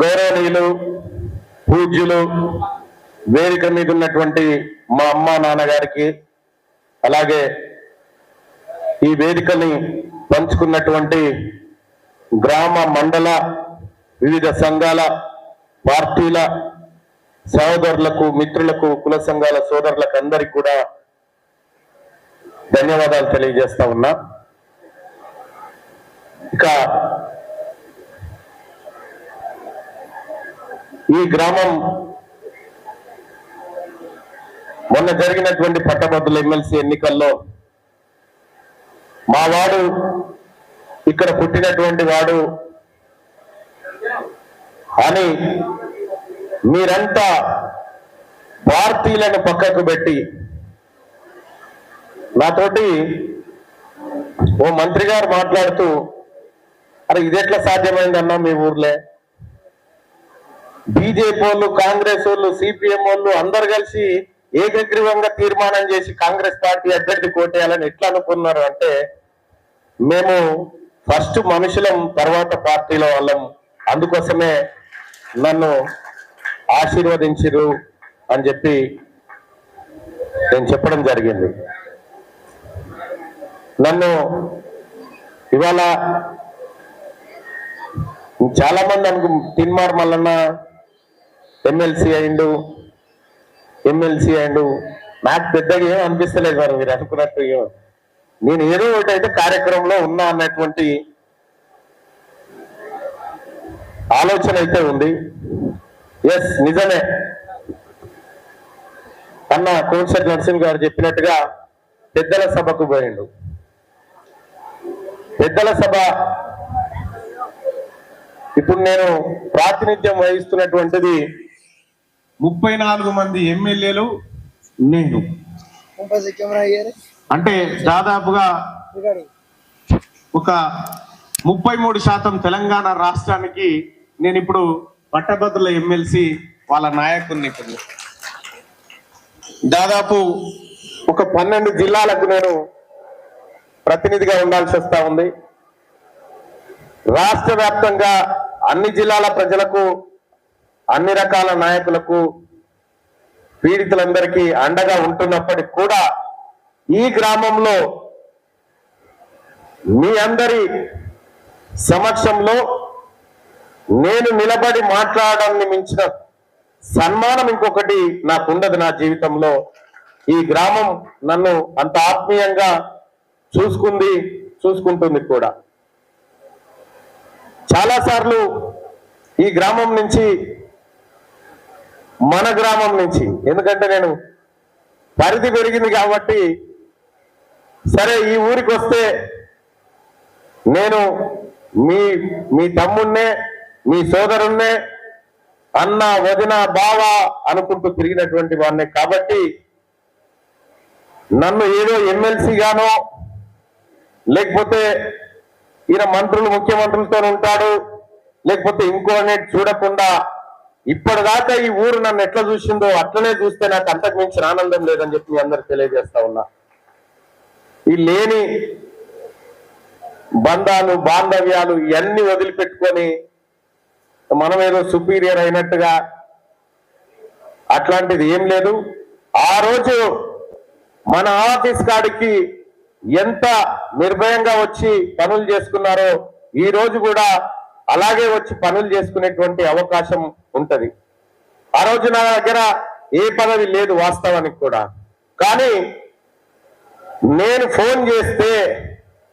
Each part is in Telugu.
గౌరవనీయులు పూజ్యులు వేదిక మీద ఉన్నటువంటి మా అమ్మ నాన్నగారికి, అలాగే ఈ వేదికని పంచుకున్నటువంటి గ్రామ మండల వివిధ సంఘాల పార్టీల సహోదరులకు, మిత్రులకు, కుల సంఘాల సోదరులకు అందరికి కూడా ధన్యవాదాలు తెలియజేస్తా ఉన్నా. ఇక ఈ గ్రామం మొన్న జరిగినటువంటి పట్టభద్రుల ఎమ్మెల్సీ ఎన్నికల్లో మా వాడు, ఇక్కడ పుట్టినటువంటి వాడు అని మీరంతా పార్టీలను పక్కకు పెట్టి నాతోటి ఓ మంత్రి గారు మాట్లాడుతూ, అరే ఇదెట్లా సాధ్యమైందన్నా మీ ఊర్లే, బీజేపీ వాళ్ళు, కాంగ్రెస్ వాళ్ళు, సిపిఎం వాళ్ళు అందరు కలిసి ఏకగ్రీవంగా తీర్మానం చేసి కాంగ్రెస్ పార్టీ అభ్యర్థి కోటేయాలని ఎట్లా అనుకున్నారు అంటే, మేము ఫస్ట్ మనుషులం, తర్వాత పార్టీల వాళ్ళం, అందుకోసమే నన్ను ఆశీర్వదించిరు అని చెప్పి నేను చెప్పడం జరిగింది. నన్ను ఇవాళ చాలా మంది తిన్మార్ మల్లన్న ఎమ్మెల్సీ అయిండు, నాకు పెద్దగా ఏం అనిపిస్తలేదు మరి మీరు అనుకున్నట్టు. నేను ఏదో ఒకటి అయితే కార్యక్రమంలో ఉన్నా అన్నటువంటి ఆలోచన అయితే ఉంది. ఎస్, నిజమే అన్న కోన్సెట్ నరసింహ్ గారు చెప్పినట్టుగా పెద్దల సభకు పోయిండు. పెద్దల సభ ఇప్పుడు నేను ప్రాతినిధ్యం వహిస్తున్నటువంటిది 34 మంది ఎమ్మెల్యేలు, నేను అంటే దాదాపుగా ఒక 33% తెలంగాణ రాష్ట్రానికి నేను ఇప్పుడు పట్టభద్రుల ఎమ్మెల్సీ వాళ్ళ నాయకుడిని. ఇప్పుడు దాదాపు ఒక 12 జిల్లాలకు నేను ప్రతినిధిగా ఉండాల్సి వస్తా ఉంది. రాష్ట్ర వ్యాప్తంగా అన్ని జిల్లాల ప్రజలకు, అన్ని రకాల నాయకులకు, పీడితులందరికీ అండగా ఉంటున్నప్పటికీ కూడా ఈ గ్రామంలో మీ అందరి సమక్షంలో నేను నిలబడి మాట్లాడడాన్ని మించిన సన్మానం ఇంకొకటి నాకు ఉండదు నా జీవితంలో. ఈ గ్రామం నన్ను అంత ఆత్మీయంగా చూసుకుంటుంది కూడా. చాలాసార్లు ఈ గ్రామం నుంచి, మన గ్రామం నుంచి, ఎందుకంటే నేను పరిధి పెరిగింది కాబట్టి, సరే ఈ ఊరికి వస్తే నేను మీ తమ్ముణ్ణే, మీ సోదరుణ్ణే, అన్న, వదిన, బావ అనుకుంటూ తిరిగినటువంటి వాడినే కాబట్టి నన్ను ఏదో ఎమ్మెల్సీ గానో, లేకపోతే ఈయన మంత్రులు, ముఖ్యమంత్రులతో ఉంటాడు, లేకపోతే ఇంకో అనేది చూడకుండా ఇప్పటిదాకా ఈ ఊరు నన్ను ఎట్లా చూసిందో అట్లనే చూస్తే నాకు అంతకు మించిన ఆనందం లేదని చెప్పి మీ అందరికి తెలియజేస్తా ఉన్నా. ఈ లేని బంధాలు, బాంధవ్యాలు ఇవన్నీ వదిలిపెట్టుకొని మనం ఏదో సుపీరియర్ అయినట్టుగా అట్లాంటిది ఏం లేదు. ఆ రోజు మన ఆఫీస్ కాడికి ఎంత నిర్భయంగా వచ్చి పనులు చేసుకున్నారో ఈ రోజు కూడా అలాగే వచ్చి పనులు చేసుకునేటువంటి అవకాశం ఉంటది. ఆ రోజు నా దగ్గర ఏ పదవి లేదు వాస్తవానికి కూడా, కానీ నేను ఫోన్ చేస్తే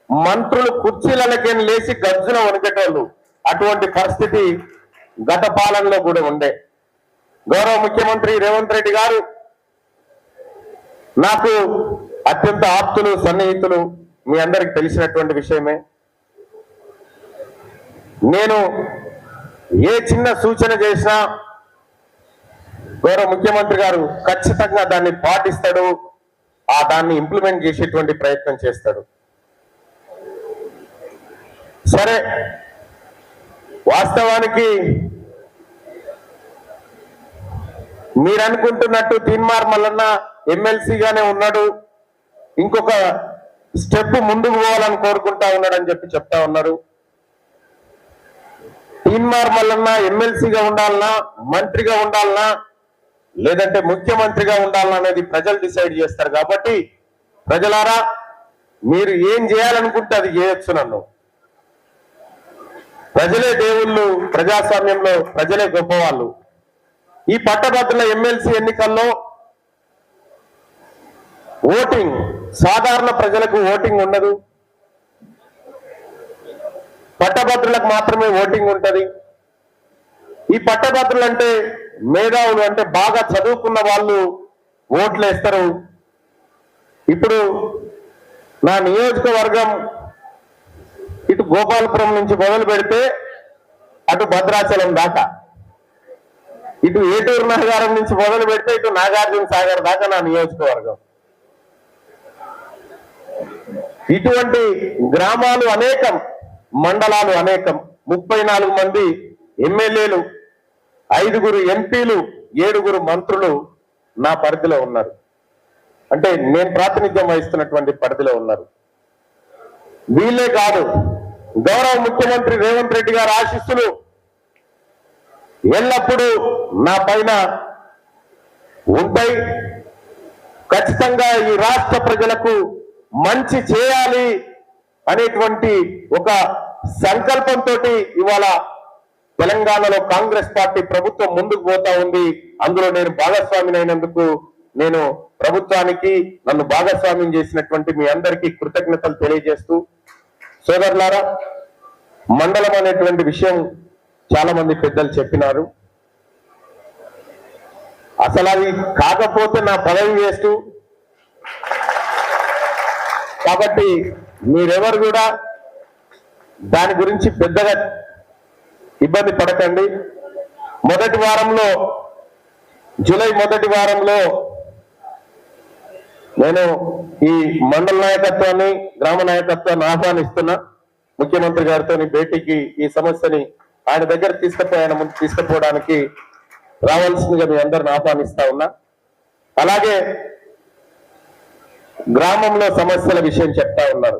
మంత్రులు కుర్చీలకే లేచి గజ్జున వణికేటోళ్ళు. అటువంటి పరిస్థితి గత పాలనలో కూడా ఉండే. గౌరవ ముఖ్యమంత్రి రేవంత్ రెడ్డి గారు నాకు అత్యంత ఆప్తులు, సన్నిహితులు, మీ అందరికి తెలిసినటువంటి విషయమే. నేను ఏ చిన్న సూచన చేసినా గౌరవ ముఖ్యమంత్రి గారు ఖచ్చితంగా దాన్ని పాటిస్తాడు, దాన్ని ఇంప్లిమెంట్ చేసేటువంటి ప్రయత్నం చేస్తాడు. సరే, వాస్తవానికి మీరు అనుకుంటున్నట్టు తిన్మార్ మల్లన్న ఎమ్మెల్సీగానే ఉన్నాడు, ఇంకొక స్టెప్ ముందుకు పోవాలని కోరుకుంటా ఉన్నాడని చెప్పి చెప్తా ఉన్నారు. తీన్మార్ మల్లన్న ఎమ్మెల్సీగా ఉండాలనా, మంత్రిగా ఉండాలనా, లేదంటే ముఖ్యమంత్రిగా ఉండాలనా అనేది ప్రజలు డిసైడ్ చేస్తారు. కాబట్టి ప్రజలారా, మీరు ఏం చేయాలనుకుంటే అది చేయొచ్చు. నన్ను ప్రజలే దేవుళ్ళు, ప్రజాస్వామ్యంలో ప్రజలే గొప్పవాళ్ళు. ఈ పట్టభద్రుల ఎమ్మెల్సీ ఎన్నికల్లో ఓటింగ్, సాధారణ ప్రజలకు ఓటింగ్ ఉండదు, పట్టభద్రులకు మాత్రమే ఓటింగ్ ఉంటది. ఈ పట్టభద్రులు అంటే మేధావులు, అంటే బాగా చదువుకున్న వాళ్ళు ఓట్లు వేస్తారు. ఇప్పుడు నా నియోజకవర్గం ఇటు గోపాలపురం నుంచి మొదలు పెడితే అటు భద్రాచలం దాకా, ఇటు ఏటూరు నాగారం నుంచి మొదలు పెడితే ఇటు నాగార్జున సాగర్ దాకా నా నియోజకవర్గం. ఇటువంటి గ్రామాలు అనేకం, మండలాలు అనేకం. 34 మంది ఎమ్మెల్యేలు, 5 ఎంపీలు, 7 మంత్రులు నా పరిధిలో ఉన్నారు. అంటే నేను ప్రాతినిధ్యం వహిస్తున్నటువంటి పరిధిలో ఉన్నారు. వీళ్ళే కాదు, గౌరవ ముఖ్యమంత్రి రేవంత్ రెడ్డి గారి ఆశీస్సులు ఎల్లప్పుడూ నా పైన ఉంటాయి. ఖచ్చితంగా ఈ రాష్ట్ర ప్రజలకు మంచి చేయాలి అనేటువంటి ఒక సంకల్పంతో ఇవాళ తెలంగాణలో కాంగ్రెస్ పార్టీ ప్రభుత్వం ముందుకు పోతా ఉంది. అందులో నేను భాగస్వామినైనందుకు నేను ప్రభుత్వానికి, నన్ను భాగస్వామ్యం చేసినటువంటి మీ అందరికీ కృతజ్ఞతలు తెలియజేస్తూ, సోదరులారా, మండలం అనేటువంటి విషయం చాలా మంది పెద్దలు చెప్పినారు. అసలు అది కాకపోతే నా పదవి వేస్ట్. కాబట్టి మీరెవరు కూడా దాని గురించి పెద్దగా ఇబ్బంది పడకండి. మొదటి వారంలో, జూలై మొదటి వారంలో నేను ఈ మండల నాయకత్వాన్ని, గ్రామ నాయకత్వాన్ని ఆహ్వానిస్తున్నా. ముఖ్యమంత్రి గారితో భేటీకి ఈ సమస్యని ఆయన దగ్గర ఆయన ముందు తీసుకుపోవడానికి రావాల్సిందిగా మీ అందరిని ఆహ్వానిస్తా ఉన్నా. అలాగే గ్రామంలో సమస్యల విషయం చెప్తా ఉన్నారు.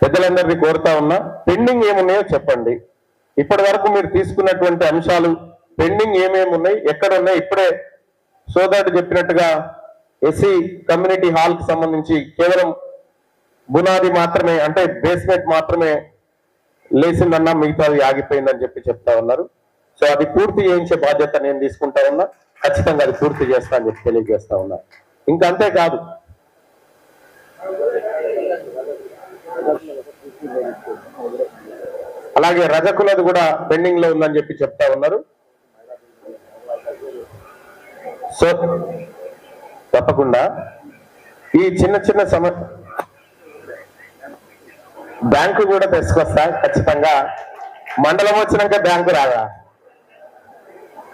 పెద్దలందరినీ కోరుతా ఉన్నా, పెండింగ్ ఏమున్నాయో చెప్పండి. ఇప్పటి వరకు మీరు తీసుకున్నటువంటి అంశాలు పెండింగ్ ఏమేమి ఉన్నాయి, ఎక్కడ ఉన్నాయి? ఇప్పుడే సోదరుడు చెప్పినట్టుగా ఎస్సీ కమ్యూనిటీ హాల్ కి సంబంధించి కేవలం బునాది మాత్రమే, అంటే బేస్మెంట్ మాత్రమే లేచిందన్నా, మిగతాది ఆగిపోయిందని చెప్తా ఉన్నారు. సో అది పూర్తి చేయించే బాధ్యత నేను తీసుకుంటా ఉన్నా. ఖచ్చితంగా అది పూర్తి చేస్తా అని చెప్పి తెలియజేస్తా ఉన్నా. ఇంకా అంతేకాదు, అలాగే రజకులది కూడా పెండింగ్ లో ఉందని చెప్పి చెప్తా ఉన్నారు. సో తప్పకుండా ఈ చిన్న చిన్న బ్యాంకు కూడా తీసుకొస్తా. ఖచ్చితంగా మండలం వచ్చినాక బ్యాంకు రాగా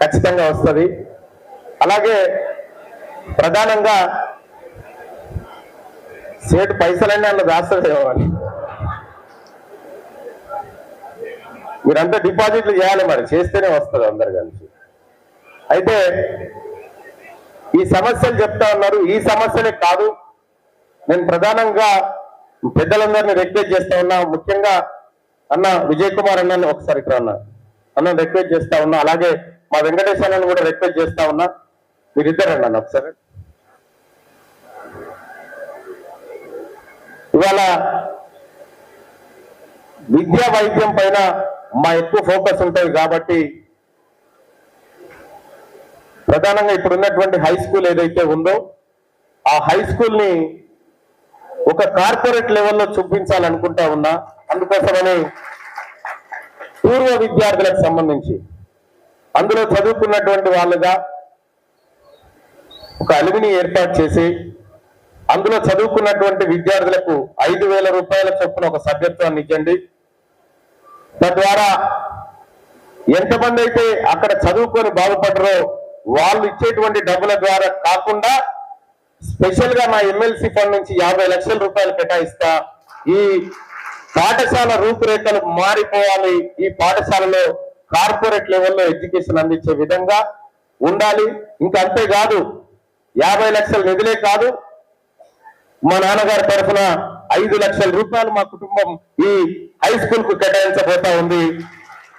ఖచ్చితంగా వస్తుంది. అలాగే ప్రధానంగా సేటు పైసలన్నీ అందులో దాస్తదేమో అని మీరంతా డిపాజిట్లు చేయాలి, మరి చేస్తేనే వస్తుంది అందరు కలిసి. అయితే ఈ సమస్యలు చెప్తా ఉన్నారు. ఈ సమస్యలే కాదు, నేను ప్రధానంగా పెద్దలందరినీ రిక్వెస్ట్ చేస్తా ఉన్నా. ముఖ్యంగా అన్న విజయ్ కుమార్ అన్నని ఒకసారి ఇక్కడ అన్న రిక్వెస్ట్ చేస్తా ఉన్నా. అలాగే మా వెంకటేశ్ అన్నని కూడా రిక్వెస్ట్ చేస్తా ఉన్నా. మీరిద్దరండి అన్న ఒకసారి. ఇవాళ విద్యా వైద్యం పైన మా ఎక్కువ ఫోకస్ ఉంటుంది కాబట్టి ప్రధానంగా ఇప్పుడున్నటువంటి హై స్కూల్ ఏదైతే ఉందో ఆ హై స్కూల్ ని ఒక కార్పొరేట్ లెవెల్లో చూపించాలనుకుంటా ఉన్నా. అందుకోసమని పూర్వ విద్యార్థులకు సంబంధించి అందులో చదువుకున్నటువంటి వాళ్ళుగా ఒక అలుమిని ఏర్పాటు చేసి అందులో చదువుకున్నటువంటి విద్యార్థులకు 5,000 రూపాయల చొప్పున ఒక సభ్యత్వాన్ని ఇచ్చండి. తద్వారా ఎంతమంది అయితే అక్కడ చదువుకొని బాగుపడరో వాళ్ళు ఇచ్చేటువంటి డబ్బుల ద్వారా కాకుండా స్పెషల్ గా నా ఎమ్మెల్సీ ఫండ్ నుంచి 50 లక్షల రూపాయలు కేటాయిస్తా. ఈ పాఠశాల రూపురేఖలు మారిపోవాలి. ఈ పాఠశాలలో కార్పొరేట్ లెవెల్లో ఎడ్యుకేషన్ అందించే విధంగా ఉండాలి. ఇంకా అంతేకాదు, 50 లక్షల నిధులే కాదు, మా నాన్నగారి తరఫున 5 లక్షల రూపాయలు మా కుటుంబం ఈ హై స్కూల్ కు కేటాయించబోతా ఉంది.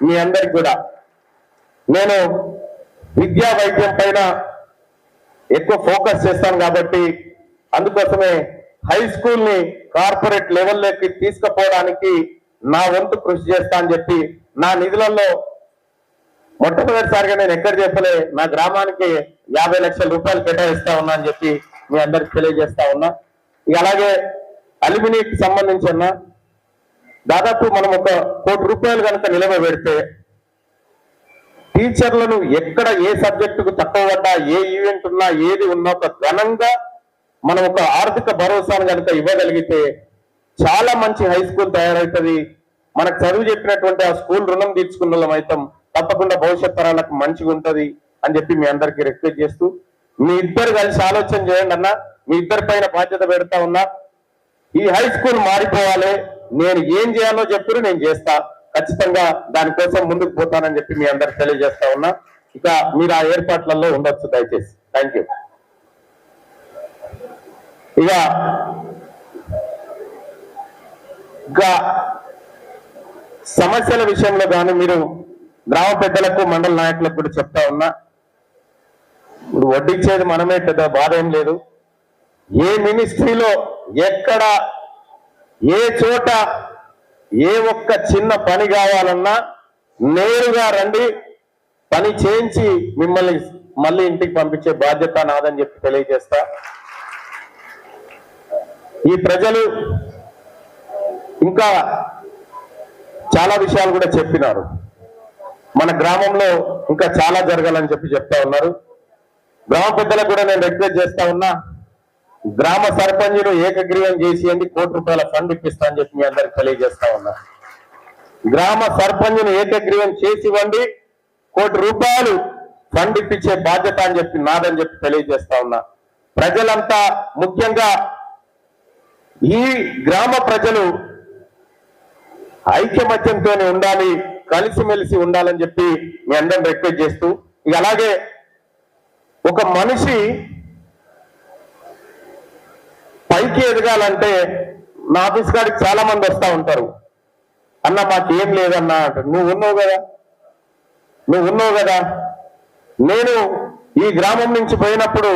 మీ అందరికి కూడా నేను విద్యా వైద్యం పైన ఎక్కువ ఫోకస్ చేస్తాను కాబట్టి అందుకోసమే హై స్కూల్ ని కార్పొరేట్ లెవెల్లోకి తీసుకుపోవడానికి నా వంతు కృషి చేస్తా అని చెప్పి నా నిధులలో మొట్టమొదటిసారిగా నేను ఎక్కడ చెప్పలే, నా గ్రామానికి 50 లక్షల రూపాయలు కేటాయిస్తా ఉన్నా అని చెప్పి మీ అందరికి తెలియజేస్తా ఉన్నా. ఇక అలాగే అల్యూమినియంకి సంబంధించి అన్న దాదాపు మనం 1 కోటి రూపాయలు కనుక నిలబెడితే టీచర్లను ఎక్కడ ఏ సబ్జెక్టుకు తక్కువ పడ్డా, ఏ ఈవెంట్ ఉన్నా, ఏది ఉన్నా ఒక ఘనంగా మనం ఒక ఆర్థిక భరోసాను కనుక ఇవ్వగలిగితే చాలా మంచి హై స్కూల్ తయారవుతుంది. మనకు చదువు చెప్పినటువంటి ఆ స్కూల్ రుణం తీర్చుకున్న వాళ్ళం అవుతాం. తప్పకుండా భవిష్యత్ తరాలకు మంచిగా ఉంటది అని చెప్పి మీ అందరికీ రిక్వెస్ట్ చేస్తూ, మీ ఇద్దరు కలిసి ఆలోచన చేయండి అన్న. మీ ఇద్దరి పైన బాధ్యత పెడతా ఉన్నా. ఈ హై స్కూల్ మారిపోవాలి, నేను ఏం చేయాలో చెప్పురు నేను చేస్తా, ఖచ్చితంగా దానికోసం ముందుకు పోతానని చెప్పి మీ అందరికి తెలియజేస్తా ఉన్నా. ఇక మీరు ఆ ఏర్పాట్లలో ఉండొచ్చు దయచేసి. Thank you. ఇక సమస్యల విషయంలో కానీ మీరు గ్రామ పెద్దలకు మండల నాయకులకు కూడా చెప్తా ఉన్నా. ఇప్పుడు వడ్డిచ్చేది మనమే, పెద్ద బాధ ఏం లేదు. ఏ మినిస్ట్రీలో ఎక్కడ ఏ చోట ఏ ఒక్క చిన్న పని కావాలన్నా నేరుగా రండి, పని చేయించి మిమ్మల్ని మళ్ళీ ఇంటికి పంపించే బాధ్యత నాదని చెప్పి తెలియజేస్తా. ఈ ప్రజలు ఇంకా చాలా విషయాలు కూడా చెప్పినారు. మన గ్రామంలో ఇంకా చాలా జరగాలని చెప్పి చెప్తా ఉన్నారు. గ్రామ పెద్దలకు కూడా నేను రిక్వెస్ట్ చేస్తా ఉన్నా, గ్రామ సర్పంచ్ను ఏకగ్రీవం చేసి ₹1 కోటి ఫండ్ ఇప్పిస్తా అని చెప్పి మీ అందరికి తెలియజేస్తా ఉన్నా. గ్రామ సర్పంచ్ను ఏకగ్రీవం చేసి ఇవ్వండి, ₹1 కోటి ఫండ్ ఇప్పించే బాధ్యత అని చెప్పి నాదని చెప్పి తెలియజేస్తా ఉన్నా. ప్రజలంతా ముఖ్యంగా ఈ గ్రామ ప్రజలు ఐక్యమత్యంతోనే ఉండాలి, కలిసిమెలిసి ఉండాలని చెప్పి మీ అందరిని రిక్వెస్ట్ చేస్తూ, ఇక అలాగే ఒక మనిషి పైకి ఎదగాలంటే నా ఆఫీస్ కాడికి చాలా మంది వస్తూ ఉంటారు. అన్న మాకేం లేదన్నా అంటారు. నువ్వు ఉన్నావు కదా. నేను ఈ గ్రామం నుంచి పోయినప్పుడు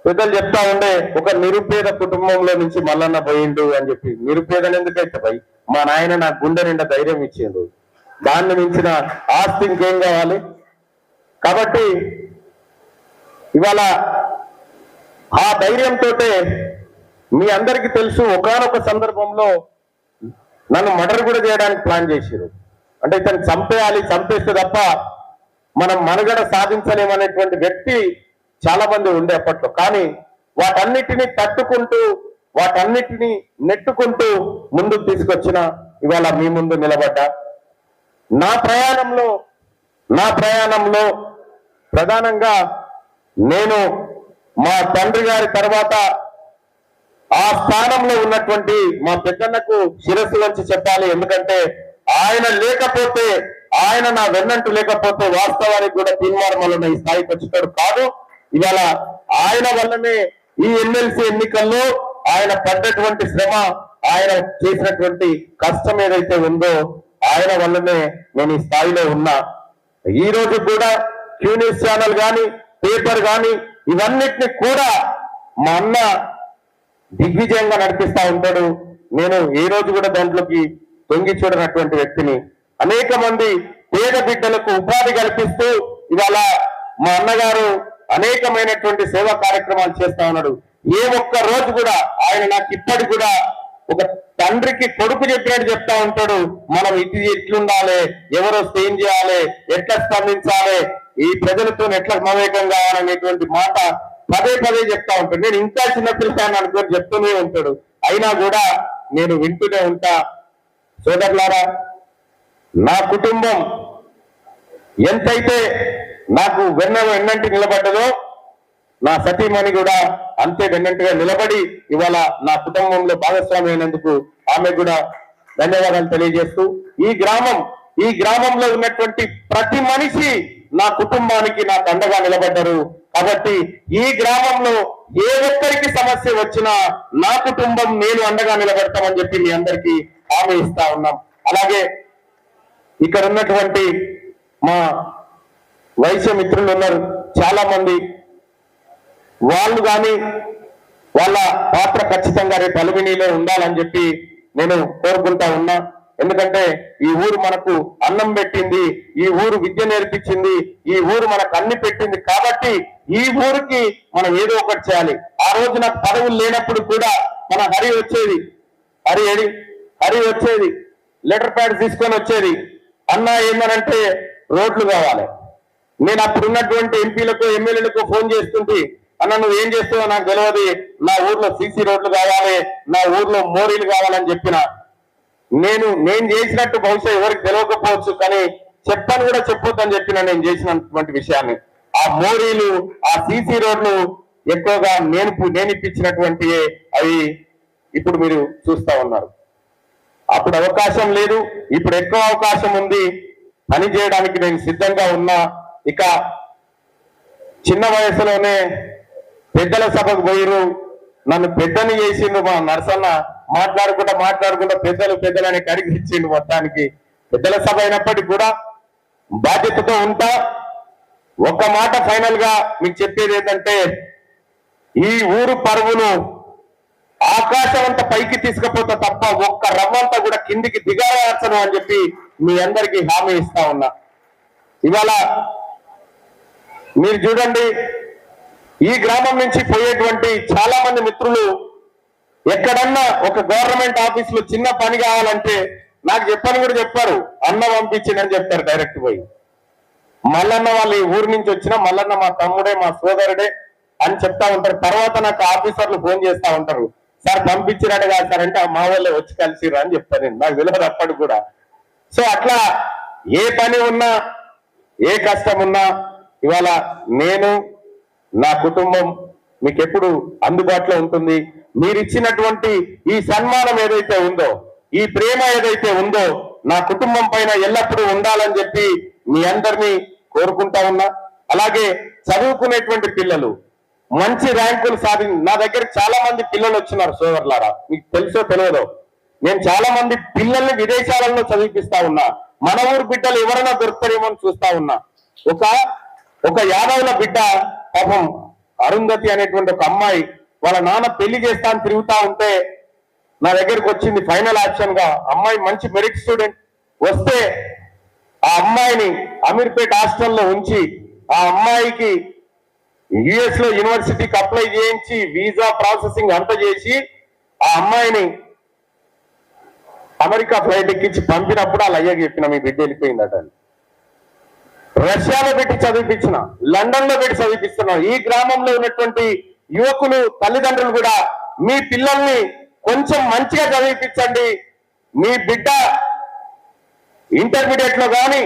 పెద్దలు చెప్తా ఉండే, ఒక నిరుపేద కుటుంబంలో నుంచి మల్లన్న పోయిండు అని చెప్పి. నిరుపేదను ఎందుకైతే పోయి, మా నాయన నా గుండె నిండా ధైర్యం ఇచ్చిండు, దాన్ని మించిన ఆస్తి ఇంకేం కావాలి. కాబట్టి ఇవాళ ఆ ధైర్యంతో మీ అందరికీ తెలుసు, ఒకానొక సందర్భంలో నన్ను మర్డర్ కూడా చేయడానికి ప్లాన్ చేశారు. అంటే ఇతను చంపేయాలి, చంపేస్తే తప్ప మనం మనుగడ సాధించలేమనేటువంటి వ్యక్తి చాలా మంది ఉండే అప్పట్లో. కానీ వాటన్నిటినీ తట్టుకుంటూ, వాటన్నిటినీ నెట్టుకుంటూ ముందుకు తీసుకొచ్చిన ఇవాళ మీ ముందు నిలబడ్డా. నా ప్రయాణంలో ప్రధానంగా నేను మా తండ్రి గారి తర్వాత ఆ స్థానంలో ఉన్నటువంటి మా పెద్దన్నకు శిరస్సు వంచి చెప్పాలి. ఎందుకంటే ఆయన లేకపోతే, ఆయన నా వెన్నంటూ లేకపోతే వాస్తవానికి కూడా తీర్మానం ఈ స్థాయికి వచ్చేటాడు కాదు. ఇవాళ ఆయన వల్లనే ఈ ఎమ్మెల్సీ ఎన్నికల్లో ఆయన పడ్డటువంటి శ్రమ, ఆయన చేసినటువంటి కష్టం ఏదైతే ఉందో ఆయన వల్లనే నేను ఈ స్థాయిలో ఉన్నా. ఈ రోజు కూడా క్యూ న్యూస్ ఛానల్ కానీ, పేపర్ కానీ ఇవన్నిటిని కూడా మా అన్న దిగ్విజయంగా నడిపిస్తా ఉంటాడు. నేను ఏ రోజు కూడా దాంట్లోకి తొంగి చూడనటువంటి వ్యక్తిని. అనేక మంది పేద బిడ్డలకు ఉపాధి కల్పిస్తూ ఇవాళ మా అన్నగారు అనేకమైనటువంటి సేవా కార్యక్రమాలు చేస్తా ఉన్నాడు. ఏ ఒక్క రోజు కూడా ఆయన నాకు ఇప్పటికి కూడా ఒక తండ్రికి కొడుకు చెప్పినట్టు చెప్తా ఉంటాడు, మనం ఎట్లుండాలి, ఎవరు వస్తే ఏం చేయాలి, ఎట్లా స్పందించాలి, ఈ ప్రజలతో ఎట్లా మమేకం కావాలనేటువంటి మాట పదే చెప్తా ఉంటాడు. నేను ఇంకా చిన్నపిల్లాన్ని అనుకొని చెప్తూనే ఉంటాడు. అయినా కూడా నేను వింటూనే ఉంటా. సోదరులారా, నా కుటుంబం ఎంతైతే నాకు వెన్నంటి నిలబడ్డదో నా సతీమణి కూడా అంతే వెన్నంటిగా నిలబడి ఇవాళ నా కుటుంబంలో భాగస్వామి అయినందుకు ఆమె కూడా ధన్యవాదాలు తెలియజేస్తూ, ఈ గ్రామంలో ఉన్నటువంటి ప్రతి మనిషి నా కుటుంబానికి నాకు అండగా నిలబడ్డారు. కాబట్టి ఈ గ్రామంలో ఏ ఒక్కరికి సమస్య వచ్చినా నా కుటుంబం నేను అండగా నిలబెడతామని చెప్పి మీ అందరికీ హామీ ఇస్తా ఉన్నాం. అలాగే ఇక్కడ ఉన్నటువంటి మా వైశ్య మిత్రులు ఉన్నారు చాలా మంది, వాళ్ళు కానీ వాళ్ళ పాత్ర ఖచ్చితంగా రేపు అలుమినీలో ఉండాలని చెప్పి నేను కోరుకుంటా ఉన్నా. ఎందుకంటే ఈ ఊరు మనకు అన్నం పెట్టింది, ఈ ఊరు విద్య నేర్పించింది, ఈ ఊరు మనకు అన్ని పెట్టింది. కాబట్టి ఈ ఊరికి మనం ఏదో ఒకటి చేయాలి. ఆ రోజు నాకు పదవులు లేనప్పుడు కూడా మన హరి వచ్చేది, హరి వచ్చేది లెటర్ ప్యాడ్ తీసుకొని వచ్చేది, అన్న ఏందనంటే రోడ్లు కావాలి. నేను అప్పుడు ఉన్నటువంటి ఎంపీలకు ఎమ్మెల్యేలకు ఫోన్ చేస్తుంటే, అన్న నువ్వు ఏం చేస్తావో నాకు తెలియదు, నా ఊర్లో సీసీ రోడ్లు కావాలి, నా ఊర్లో మోరీలు కావాలని చెప్పిన. నేను చేసినట్టు బహుశా ఎవరికి తెలియకపోవచ్చు, కానీ చెప్పని కూడా చెప్పొద్దని చెప్పిన నేను చేసినటువంటి విషయాన్ని. ఆ మోరీలు, ఆ సీసీ రోడ్లు ఎక్కువగా నేను ఇప్పించినటువంటి అవి ఇప్పుడు మీరు చూస్తా ఉన్నారు. అప్పుడు అవకాశం లేదు, ఇప్పుడు ఎక్కువ అవకాశం ఉంది. పని చేయడానికి నేను సిద్ధంగా ఉన్నా. ఇక చిన్న వయసులోనే పెద్దల సభకు పోయిరు, నన్ను పెద్దని చేసిండు మా నరసన్న. మాట్లాడుకుంటా పెద్దలు అని కరిగిచ్చిండు. మొత్తానికి పెద్దల సభ అయినప్పటికీ కూడా బాధ్యతతో ఉంటా. ఒక మాట ఫైనల్ గా మీకు చెప్పేది ఏంటంటే, ఈ ఊరు పరువును ఆకాశం అంతా పైకి తీసుకుపోతా తప్ప ఒక్క రవ్వంతా కూడా కిందికి దిగాల్సను అని చెప్పి మీ అందరికీ హామీ ఇస్తా ఉన్నా. ఇవాళ మీరు చూడండి, ఈ గ్రామం నుంచి పోయేటువంటి చాలా మంది మిత్రులు ఎక్కడన్నా ఒక గవర్నమెంట్ ఆఫీస్ లో చిన్న పని కావాలంటే నాకు చెప్పని కూడా చెప్పారు, అన్న పంపించిందని చెప్తారు డైరెక్ట్ పోయి. మల్లన్న వాళ్ళు ఈ ఊరి నుంచి వచ్చినా మల్లన్న మా తమ్ముడే, మా సోదరుడే అని చెప్తా ఉంటారు. తర్వాత నాకు ఆఫీసర్లు ఫోన్ చేస్తా ఉంటారు, సార్ పంపించినట్టు కాదు సార్ అంటే మా వాళ్ళే వచ్చి కలిసిరు అని చెప్తాను నేను. నాకు తెలియదు అప్పటికి కూడా. సో అట్లా ఏ పని ఉన్నా ఏ కష్టం ఉన్నా ఇవాళ నేను, నా కుటుంబం మీకు ఎప్పుడు అందుబాటులో ఉంటుంది. మీరు ఇచ్చినటువంటి ఈ సన్మానం ఏదైతే ఉందో, ఈ ప్రేమ ఏదైతే ఉందో నా కుటుంబం పైన ఎల్లప్పుడూ ఉండాలని చెప్పి మీ అందరినీ కోరుకుంటా ఉన్నా. అలాగే చదువుకునేటువంటి పిల్లలు మంచి ర్యాంకులు నా దగ్గర చాలా మంది పిల్లలు వచ్చినారు సోదరులారా, మీకు తెలుసో తెలియదో. నేను చాలా మంది పిల్లల్ని విదేశాలలో చదివిపిస్తా ఉన్నా. మన ఊరు బిడ్డలు ఎవరైనా దొరుకుతారేమో అని చూస్తా ఉన్నా. ఒక యాదవుల బిడ్డ పాపం అరుంధతి అనేటువంటి ఒక అమ్మాయి వాళ్ళ నాన్న పెళ్లి చేస్తా అని తిరుగుతా ఉంటే నా దగ్గరికి వచ్చింది ఫైనల్ ఆప్షన్ గా. అమ్మాయి మంచి మెరిట్ స్టూడెంట్ వస్తే ఆ అమ్మాయిని అమీర్పేట హాస్టల్లో ఉంచి ఆ అమ్మాయికి యుఎస్ లో యూనివర్సిటీకి అప్లై చేయించి వీసా ప్రాసెసింగ్ అంతా చేసి ఆ అమ్మాయిని అమెరికా ఫ్లైట్ ఎక్కించి పంపినప్పుడు వాళ్ళ అయ్యకి చెప్పిన మీ బిడ్డ వెళ్ళిపోయిందట. రష్యాలో పెట్టి చదివిపించిన, లండన్ లో పెట్టి చదివిపిస్తున్నాం. ఈ గ్రామంలో ఉన్నటువంటి యువకులు తల్లిదండ్రులు కూడా మీ పిల్లల్ని కొంచెం మంచిగా చదివిపించండి. మీ బిడ్డ ఇంటర్మీడియట్ లో కానీ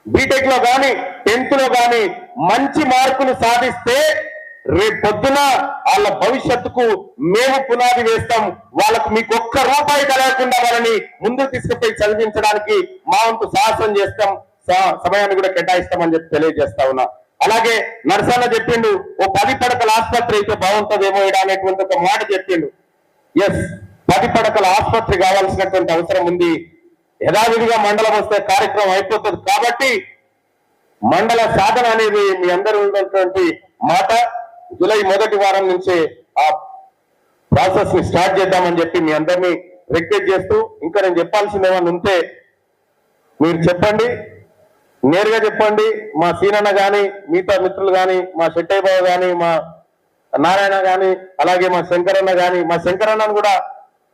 బీటెక్ లో కానీ 10th లో కానీ మంచి మార్కులు సాధిస్తే రేపు పొద్దున వాళ్ళ భవిష్యత్తుకు మేము పునాది వేస్తాం. వాళ్ళకు మీకు ఒక్క రూపాయి కలగకుండా వాళ్ళని ముందుకు తీసుకుపోయి చదివించడానికి మా వంతు సాహసం చేస్తాం, సమయాన్ని కూడా కేటాయిస్తామని చెప్పి తెలియజేస్తా ఉన్నా. అలాగే నరసన్న చెప్పిండు, ఓ 10 పడకల ఆసుపత్రి అయితే బాగుంటుందేమో అనేటువంటి ఒక మాట చెప్పిండు. ఎస్, 10 పడకల ఆసుపత్రి కావాల్సినటువంటి అవసరం ఉంది. యథావిధిగా మండలం వస్తే కార్యక్రమం అయిపోతుంది. కాబట్టి మండల సాధన అనేది మీ అందరూ ఉన్నటువంటి మాట. జూలై 1వ వారం నుంచే ఆ ప్రాసెస్ ని స్టార్ట్ చేద్దామని చెప్పి మీ అందరినీ రిక్వెస్ట్ చేస్తూ, ఇంకా నేను చెప్పాల్సింది ఏమన్నా ఉంటే మీరు చెప్పండి, నేరుగా చెప్పండి. మా సీనన్న కానీ మిగతా మిత్రులు కానీ, మా శెట్టయ్య బాబు కానీ, మా నారాయణ కానీ, అలాగే మా శంకరన్న కానీ, మా శంకరన్నను కూడా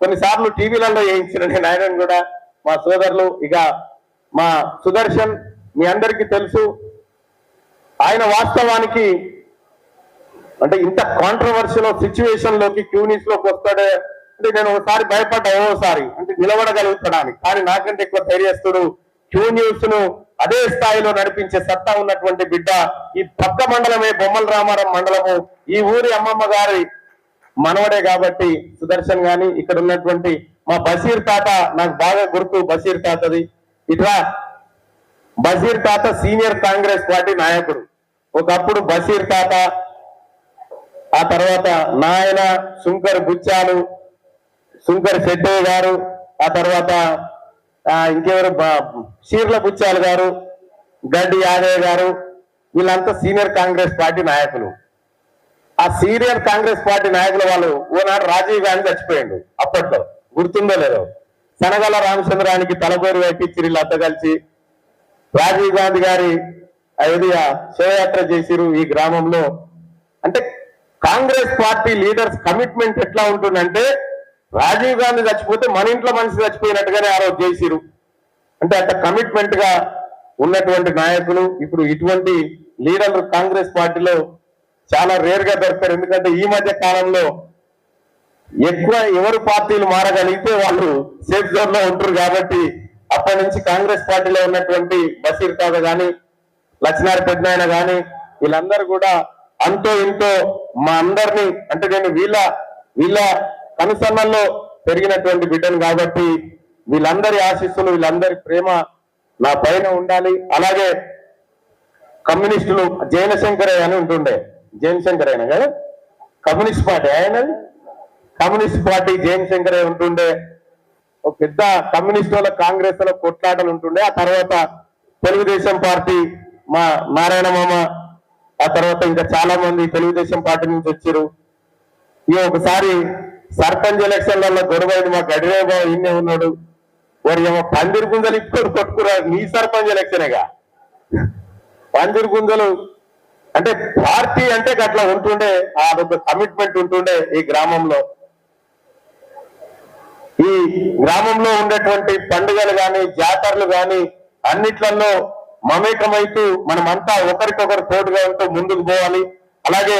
కొన్నిసార్లు టీవీలలో వేయించిన నేను, ఆయనను కూడా మా సోదరులు. ఇక మా సుదర్శన్ మీ అందరికీ తెలుసు, ఆయన వాస్తవానికి అంటే ఇంత కాంట్రవర్షియల్ సిచ్యువేషన్ లోకి క్యూనిస్ లోకి వస్తాడే అంటే నేను ఒకసారి భయపడ్డా, ఓసారి అంటే నిలబడగలుగుతాడానికి. కానీ నాకంటే ఎక్కువ ధైర్యస్తుడు, క్యూ న్యూస్ ను అదే స్థాయిలో నడిపించే సత్తా ఉన్నటువంటి బిడ్డ. ఈ పక్క మండలమే బొమ్మల రామారం మండలము, ఈ ఊరి అమ్మమ్మ గారి మనవడే. కాబట్టి సుదర్శన్ గాని, ఇక్కడ ఉన్నటువంటి మా బషీర్ తాత, నాకు బాగా గుర్తు బషీర్ తాతది. ఇట్లా బషీర్ తాత సీనియర్ కాంగ్రెస్ పార్టీ నాయకుడు. ఒకప్పుడు బషీర్ తాత ఆ తర్వాత నాయన శంకర్ బుచ్చాలు, శంకర్ శెట్టయ్య గారు, ఆ తర్వాత ఇంకెవరు షీర్ల బుచ్చాలు గారు, గడ్డి యాదయ్య గారు, వీళ్ళంతా సీనియర్ కాంగ్రెస్ పార్టీ నాయకులు. ఆ సీనియర్ కాంగ్రెస్ పార్టీ నాయకుల వాళ్ళు ఓనాడు రాజీవ్ గాంధీ చచ్చిపోయిండు. అప్పట్లో గుర్తుందో లేదో, శనగల రామచంద్రానికి తలబోరు వేపించి వీళ్ళంతా కలిసి రాజీవ్ గాంధీ గారి అయోధ్య శోభయాత్ర చేసిరు ఈ గ్రామంలో. అంటే కాంగ్రెస్ పార్టీ లీడర్స్ కమిట్మెంట్ ఎట్లా ఉంటుందంటే, రాజీవ్ గాంధీ చచ్చిపోతే మన ఇంట్లో మనిషి చచ్చిపోయినట్టుగానే ఆ రోజు చేసిరు. అంటే అంత కమిట్మెంట్ గా ఉన్నటువంటి నాయకులు ఇప్పుడు ఇటువంటి లీడర్లు కాంగ్రెస్ పార్టీలో చాలా రేర్ గా దొరుకుతారు. ఎందుకంటే ఈ మధ్య కాలంలో ఎక్కువ ఎవరు పార్టీలు మారగలిగితే వాళ్ళు సేఫ్ జోన్ లో ఉంటారు. కాబట్టి అప్పటి నుంచి కాంగ్రెస్ పార్టీలో ఉన్నటువంటి బషీర్ తాత గాని, లక్ష్మీనారాయణ పెద్దనాయన గాని, వీళ్ళందరూ కూడా అంతో ఇంతో మా అందరినీ, అంటే నేను వీళ్ళ కనుసన్నల్లో పెరిగినటువంటి బిడ్డను కాబట్టి వీళ్ళందరి ఆశీస్సులు, వీళ్ళందరి ప్రేమ నా పైన ఉండాలి. అలాగే కమ్యూనిస్టులు జైనశంకరయ్య అని ఉంటుండే, జైనశంకరయ్య కదా కమ్యూనిస్ట్ పార్టీ, ఆయన కమ్యూనిస్ట్ పార్టీ జైనశంకరయ్య ఉంటుండే. ఒక పెద్ద కమ్యూనిస్ట్ వాళ్ళ కాంగ్రెస్ లో కొట్లాటలు ఉంటుండే. ఆ తర్వాత తెలుగుదేశం పార్టీ మా నారాయణ మామ, ఆ తర్వాత ఇంకా చాలా మంది తెలుగుదేశం పార్టీ నుంచి వచ్చారు. ఇక ఒకసారి సర్పంచ్ ఎలక్షన్లలో గొడవైంది, మా గడివేబాబు ఇన్నే ఉన్నాడు. వారు ఏమో పందిరి గుంజలు ఇప్పుడు కొట్టుకున్నారు. నీ సర్పంచ్ ఎలక్షనేగా పందిరి గుంజలు. అంటే పార్టీ అంటే అట్లా ఉంటుండే, అదొక కమిట్మెంట్ ఉంటుండే ఈ గ్రామంలో. ఈ గ్రామంలో ఉండేటువంటి పండుగలు గాని, జాతరలు గాని అన్నిట్లలో మమేకమైతూ మనమంతా ఒకరికొకరు తోడుగా ఉంటూ ముందుకు పోవాలి. అలాగే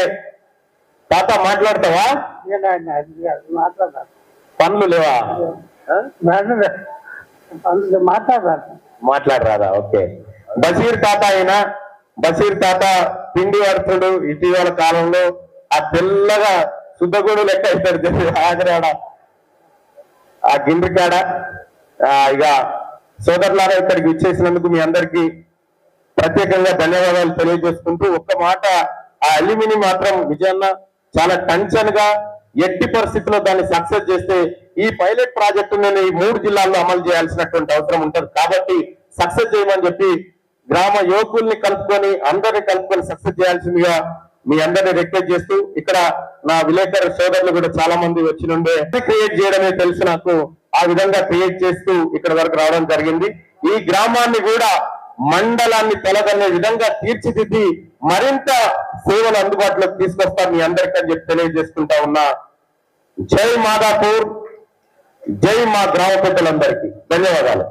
తాత మాట్లాడతావా? పనులు లేవా? మాట్లాడరాదా? ఓకే. బషీర్ తాత అయినా, బషీర్ తాత పిండి పడుతుడు ఇటీవల కాలంలో. ఆ తెల్లగా శుద్ధగూడు లెక్క అవుతాడు ఆగరాడ, ఆ గిండ్రికాడ. ఇక సోదరులారా ఇక్కడికి ఇచ్చేసినందుకు మీ అందరికీ ప్రత్యేకంగా ధన్యవాదాలు తెలియజేసుకుంటూ, ఒక్క మాట, ఆ అల్యూమిని మాత్రం విజయన్న చాలా టెన్షన్ గా ఎట్టి పరిస్థితుల్లో దాన్ని సక్సెస్ చేస్తే ఈ పైలట్ ప్రాజెక్టు నేను ఈ 3 జిల్లాల్లో అమలు చేయాల్సినటువంటి అవసరం ఉంటుంది. కాబట్టి సక్సెస్ చేయమని చెప్పి గ్రామ యువకుల్ని కలుపుకొని అందరిని కలుపుకొని సక్సెస్ చేయాల్సిందిగా మీ అందరినీ రిక్వెస్ట్ చేస్తూ, ఇక్కడ నా విలేకరు సోదరులు కూడా చాలా మంది వచ్చి నుండే క్రియేట్ చేయడమే తెలుసు నాకు. ఆ విధంగా క్రియేట్ చేస్తూ ఇక్కడ వరకు రావడం జరిగింది. ఈ గ్రామాన్ని కూడా మండలాన్ని తొలగనే విధంగా తీర్చిదిద్ది మరింత సేవలు అందుబాటులోకి తీసుకొస్తారు మీ అందరికని చెప్పి తెలియజేసుకుంటా ఉన్నా. జై మాదాపూర్, జై మా గ్రామ పెద్దలందరికీ ధన్యవాదాలు.